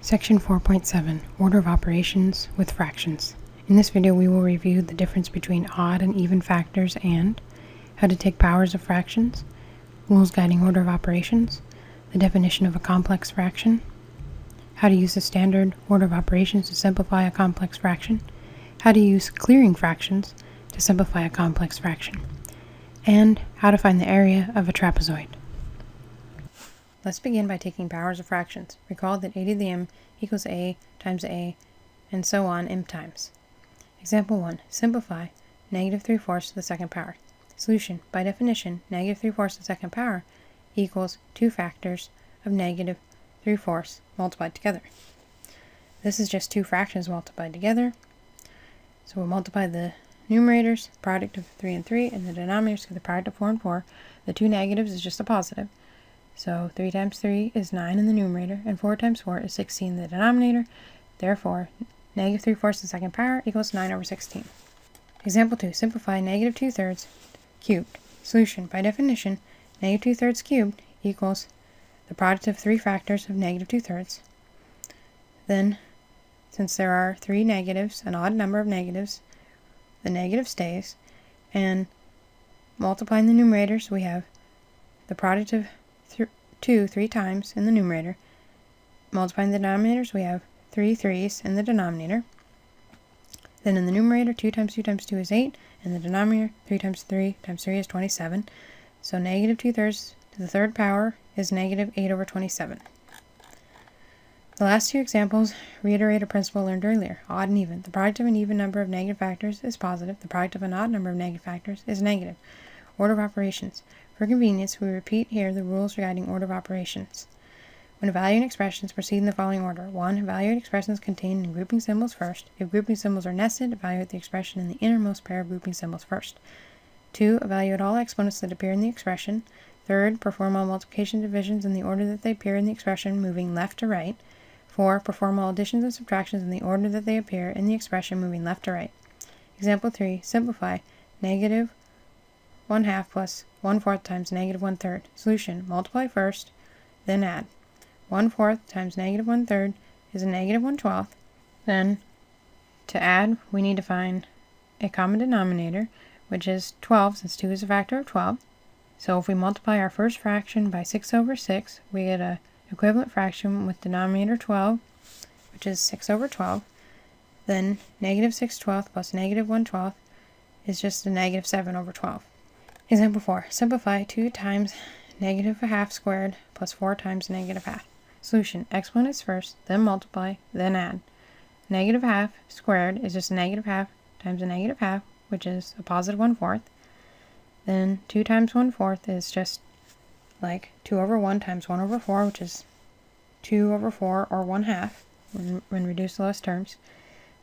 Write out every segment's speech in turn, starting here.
Section 4.7, Order of Operations with Fractions. In this video we will review the difference between odd and even factors and how to take powers of fractions, rules guiding order of operations, the definition of a complex fraction, how to use the standard order of operations to simplify a complex fraction, how to use clearing fractions to simplify a complex fraction, and how to find the area of a trapezoid. Let's begin by taking powers of fractions. Recall that a to the m equals a times a, and so on m times. Example 1. Simplify negative 3/4 to the second power. Solution. By definition, negative 3/4 to the second power equals 2 factors of negative 3/4 multiplied together. This is just two fractions multiplied together. So we'll multiply the numerators, product of 3 and 3, and the denominators get the product of 4 and 4. The two negatives is just a positive. So 3 times 3 is 9 in the numerator, and 4 times 4 is 16 in the denominator. Therefore, negative 3/4 to the second power equals 9 over 16. Example 2. Simplify negative 2/3 cubed. Solution. By definition, negative 2/3 cubed equals the product of 3 factors of negative 2/3. Then, since there are 3 negatives, an odd number of negatives, the negative stays, and multiplying the numerators, we have the product of 2 3 times in the numerator. Multiplying the denominators, we have 3 3s in the denominator. Then in the numerator, 2 times 2 times 2 is 8, and the denominator, 3 times 3 times 3 is 27. So negative 2/3 to the third power is negative 8 over 27. The last two examples reiterate a principle learned earlier, odd and even. The product of an even number of negative factors is positive. The product of an odd number of negative factors is negative. Order of operations. For convenience, we repeat here the rules regarding order of operations. When evaluating expressions, proceed in the following order. 1. Evaluate expressions contained in grouping symbols first. If grouping symbols are nested, evaluate the expression in the innermost pair of grouping symbols first. 2. Evaluate all exponents that appear in the expression. 3. Perform all multiplication divisions in the order that they appear in the expression, moving left to right. 4. Perform all additions and subtractions in the order that they appear in the expression, moving left to right. Example 3. Simplify negative 1/2 plus 1/4 times negative 1/3. Solution. Multiply first, then add. 1/4 times negative 1/3 is a negative 1/12. Then, to add, we need to find a common denominator, which is 12, since 2 is a factor of 12. So if we multiply our first fraction by 6 over 6, we get an equivalent fraction with denominator 12, which is 6 over 12. Then negative 6/12 plus negative 1/12 is just a negative 7 over 12. Example 4. Simplify 2 times negative 1/2 squared plus 4 times negative 1/2. Solution. Exponents first, then multiply, then add. Negative 1/2 squared is just a negative 1/2 times a negative 1/2, which is a positive 1/4. Then 2 times 1/4 is just like 2 over 1 times 1 over 4, which is 2 over 4, or 1/2, when reduced to lowest terms.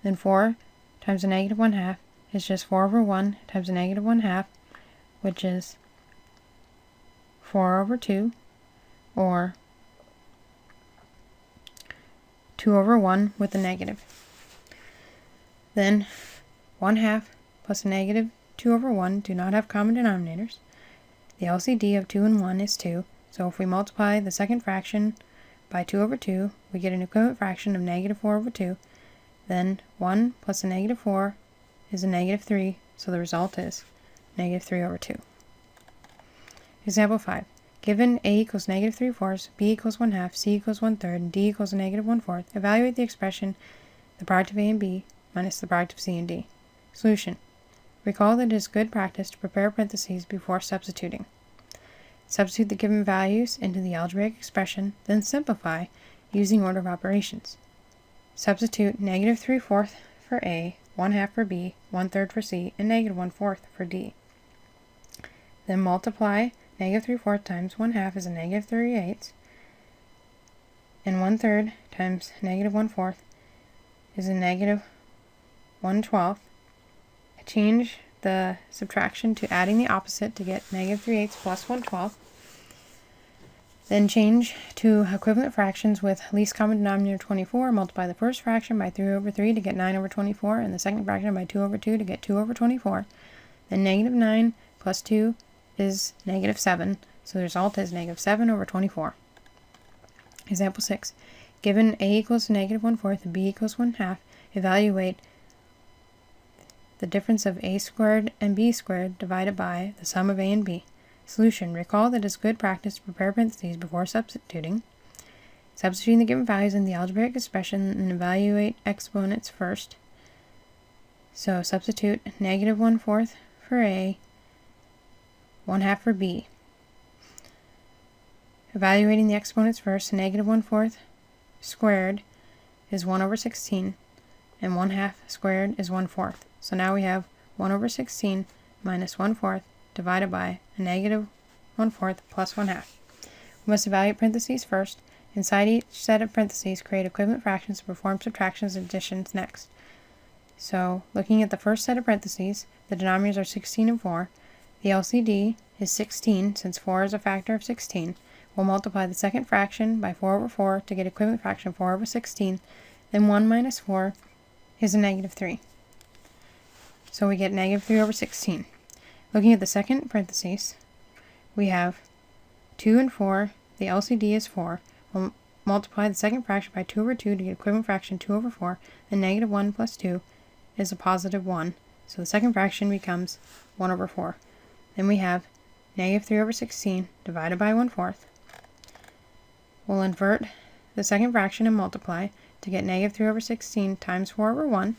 Then 4 times a negative 1/2 is just 4 over 1 times a negative 1/2, which is 4 over 2, or 2 over 1 with a negative. Then 1/2 plus a negative 2 over 1 do not have common denominators. The LCD of 2 and 1 is 2, so if we multiply the second fraction by 2 over 2, we get an equivalent fraction of negative 4 over 2. Then 1 plus a negative 4 is a negative 3, so the result is negative 3 over 2. Example 5. Given a equals negative 3/4, b equals 1/2, c equals 1/3, and d equals a negative 1/4, evaluate the expression the product of a and b minus the product of c and d. Solution. Recall that it is good practice to prepare parentheses before substituting. Substitute the given values into the algebraic expression, then simplify using order of operations. Substitute negative 3/4 for a, 1/2 for b, 1/3 for c, and negative 1/4 for d. Then multiply negative 3/4 times 1/2 is a negative 3/8, and 1/3 times negative 1/4 is a negative 1/12. Change the subtraction to adding the opposite to get negative 3/8 plus 1/12. Then change to equivalent fractions with least common denominator 24. Multiply the first fraction by 3 over 3 to get 9 over 24, and the second fraction by 2 over 2 to get 2 over 24. Then negative 9 plus 2 is negative 7, so the result is negative 7 over 24. Example 6. Given a equals -1/4 and b equals 1/2, evaluate the difference of a squared and b squared divided by the sum of a and b. Solution. Recall that it's good practice to prepare parentheses before substituting. Substituting the given values in the algebraic expression and evaluate exponents first. So substitute -1/4 for a, 1/2 for b. Evaluating the exponents first, -1/4 squared is 1/16, and 1/2 squared is 1/4. So now we have 1/16 minus 1/4 divided by a -1/4 plus 1/2. We must evaluate parentheses first. Inside each set of parentheses, create equivalent fractions and perform subtractions and additions next. So, looking at the first set of parentheses, the denominators are 16 and 4. The LCD is 16, since 4 is a factor of 16. We'll multiply the second fraction by 4/4 to get equivalent fraction 4/16. Then 1 minus 4 is a -3. So we get -3/16. Looking at the second parentheses, we have 2 and 4. The LCD is 4. We'll multiply the second fraction by 2/2 to get equivalent fraction 2/4. Then -1 plus 2 is a +1. So the second fraction becomes 1/4. Then we have -3/16 divided by 1/4. We'll invert the second fraction and multiply to get -3/16 times 4/1.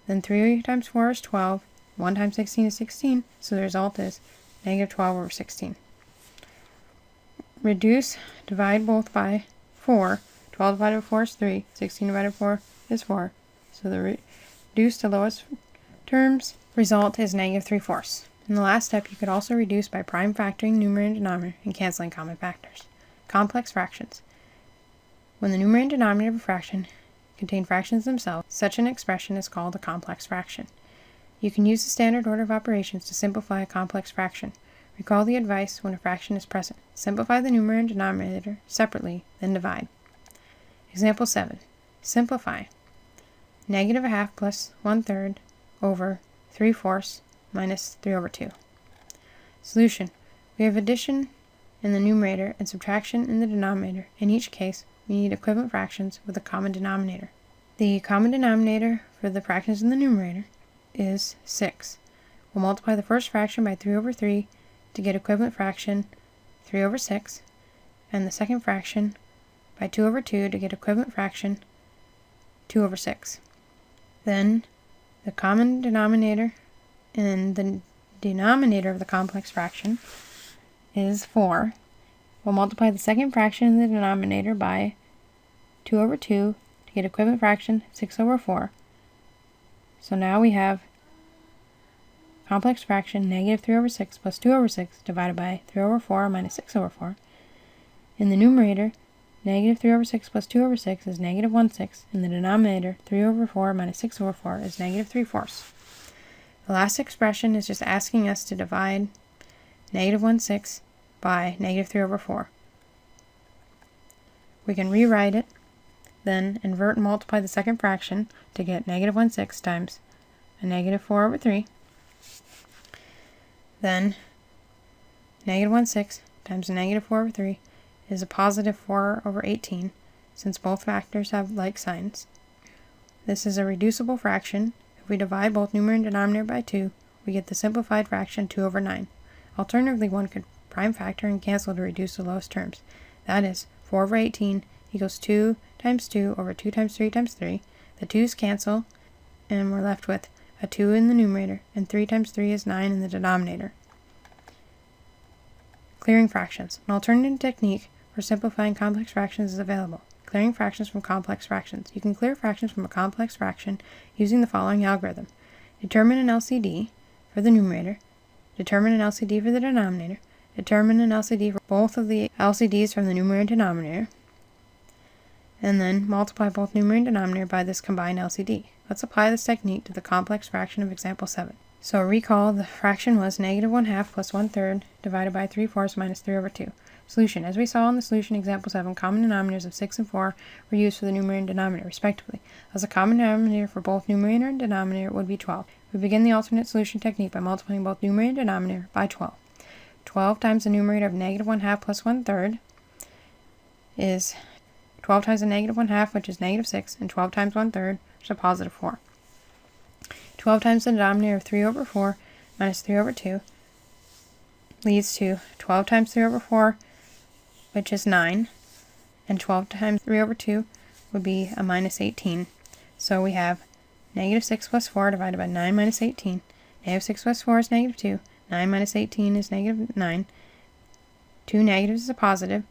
Then 3 times 4 is 12. 1 times 16 is 16. So the result is -12/16. Reduce, divide both by 4. 12 divided by 4 is 3. 16 divided by 4 is 4. So the reduce to lowest terms result is -3/4. In the last step, you could also reduce by prime factoring numerator and denominator and canceling common factors. Complex fractions. When the numerator and denominator of a fraction contain fractions themselves, such an expression is called a complex fraction. You can use the standard order of operations to simplify a complex fraction. Recall the advice when a fraction is present. Simplify the numerator and denominator separately, then divide. Example 7. Simplify. -1/2 plus 1/3 over 3/4 minus 3/2. Solution. We have addition in the numerator and subtraction in the denominator. In each case, we need equivalent fractions with a common denominator. The common denominator for the fractions in the numerator is 6. We'll multiply the first fraction by 3/3 to get equivalent fraction 3/6, and the second fraction by 2/2 to get equivalent fraction 2/6. Then the common denominator in the denominator of the complex fraction is 4. We'll multiply the second fraction in the denominator by 2/2 to get equivalent fraction 6/4. So now we have complex fraction -3/6 plus 2/6 divided by 3/4 minus 6/4. In the numerator, -3/6 plus 2/6 is -1/6. In the denominator, 3/4 minus 6/4 is -3/4. The last expression is just asking us to divide -1/6 by -3/4. We can rewrite it, then invert and multiply the second fraction to get -1/6 times a -4/3. Then -1/6 times a -4/3 is a +4/18, since both factors have like signs. This is a reducible fraction. If we divide both numerator and denominator by 2, we get the simplified fraction 2/9. Alternatively, one could prime factor and cancel to reduce the lowest terms. That is, 4/18 equals 2 times 2 over 2 times 3 times 3. The 2's cancel, and we're left with a 2 in the numerator, and 3 times 3 is 9 in the denominator. Clearing fractions. An alternative technique for simplifying complex fractions is available. Clearing fractions from complex fractions. You can clear fractions from a complex fraction using the following algorithm. Determine an LCD for the numerator. Determine an LCD for the denominator. Determine an LCD for both of the LCDs from the numerator and denominator. And then multiply both numerator and denominator by this combined LCD. Let's apply this technique to the complex fraction of example 7. So recall the fraction was -1/2 plus 1/3 divided by 3/4 minus 3/2. Solution. As we saw in the solution example 7, common denominators of 6 and 4 were used for the numerator and denominator, respectively. As a common denominator for both numerator and denominator would be 12. We begin the alternate solution technique by multiplying both numerator and denominator by 12. 12 times the numerator of -1/2 plus 1/3 is 12 times a negative 1/2, which is negative 6, and 12 times 1/3, which is a positive 4. 12 times the denominator of 3 over 4 minus 3 over 2 leads to 12 times 3 over 4, which is 9, and 12 times 3 over 2 would be a minus 18. So we have negative 6 plus 4 divided by 9 minus 18. Negative 6 plus 4 is negative 2. 9 minus 18 is negative 9. 2 negatives is a positive.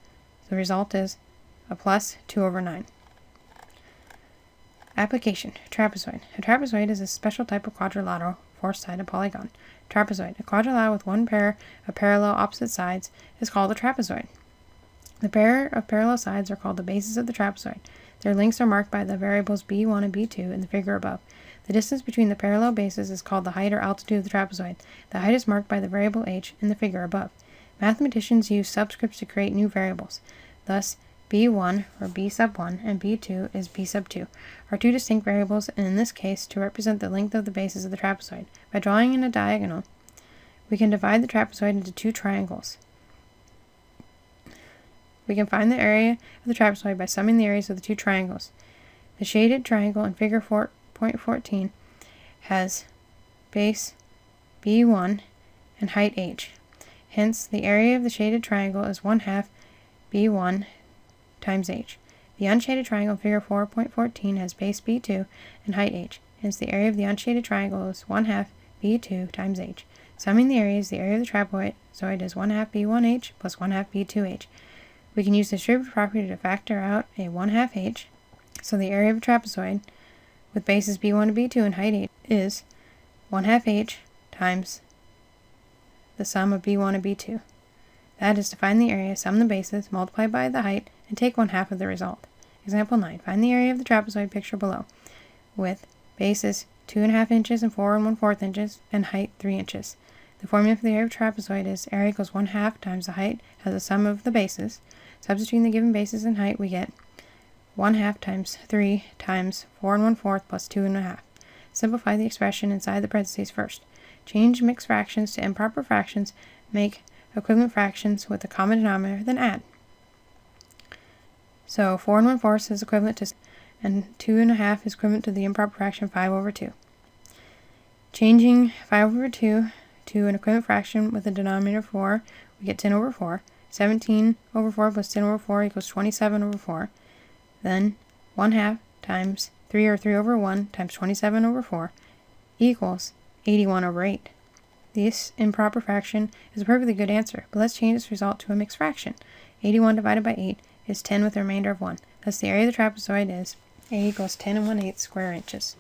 The result is a plus 2 over 9. Application. Trapezoid. A trapezoid is a special type of quadrilateral four-sided polygon. Trapezoid. A quadrilateral with one pair of parallel opposite sides is called a trapezoid. The pair of parallel sides are called the bases of the trapezoid. Their lengths are marked by the variables b1 and b2 in the figure above. The distance between the parallel bases is called the height or altitude of the trapezoid. The height is marked by the variable h in the figure above. Mathematicians use subscripts to create new variables. Thus, b1 or b sub 1 and b2 is b sub 2 are two distinct variables, and in this case, to represent the length of the bases of the trapezoid. By drawing in a diagonal, we can divide the trapezoid into two triangles. We can find the area of the trapezoid by summing the areas of the two triangles. The shaded triangle in figure 4.14 has base b1 and height h. Hence, the area of the shaded triangle is 1/2 b1 times h. The unshaded triangle in figure 4.14 has base b2 and height h. Hence, the area of the unshaded triangle is 1/2 b2 times h. Summing the areas, the area of the trapezoid is 1/2 b1h plus 1/2 b2h. We can use the distributive property to factor out a 1/2 h, so the area of a trapezoid with bases b1 and b2 and height h is 1/2 h times the sum of b1 and b2. That is, to find the area, sum the bases, multiply by the height, and take 1/2 of the result. Example 9. Find the area of the trapezoid picture below, with bases 2.5 inches and 4 1/4 inches, and height 3 inches. The formula for the area of trapezoid is area equals 1/2 times the height as the sum of the bases. Substituting the given bases and height, we get 1/2 times 3 times 4 1/4 plus 2 1/2. Simplify the expression inside the parentheses first. Change mixed fractions to improper fractions, make equivalent fractions with a common denominator, then add. So 4 1/4 is equivalent to, and 2 1/2 is equivalent to the improper fraction 5 over 2. Changing 5 over 2 to an equivalent fraction with a denominator 4, we get 10 over 4. 17 over 4 plus 10 over 4 equals 27 over 4. Then 1/2 times 3 or 3 over 1 times 27 over 4 equals 81 over 8. This improper fraction is a perfectly good answer, but let's change this result to a mixed fraction. 81 divided by 8 is 10 with a remainder of 1. Thus the area of the trapezoid is a equals 10 1/8 square inches.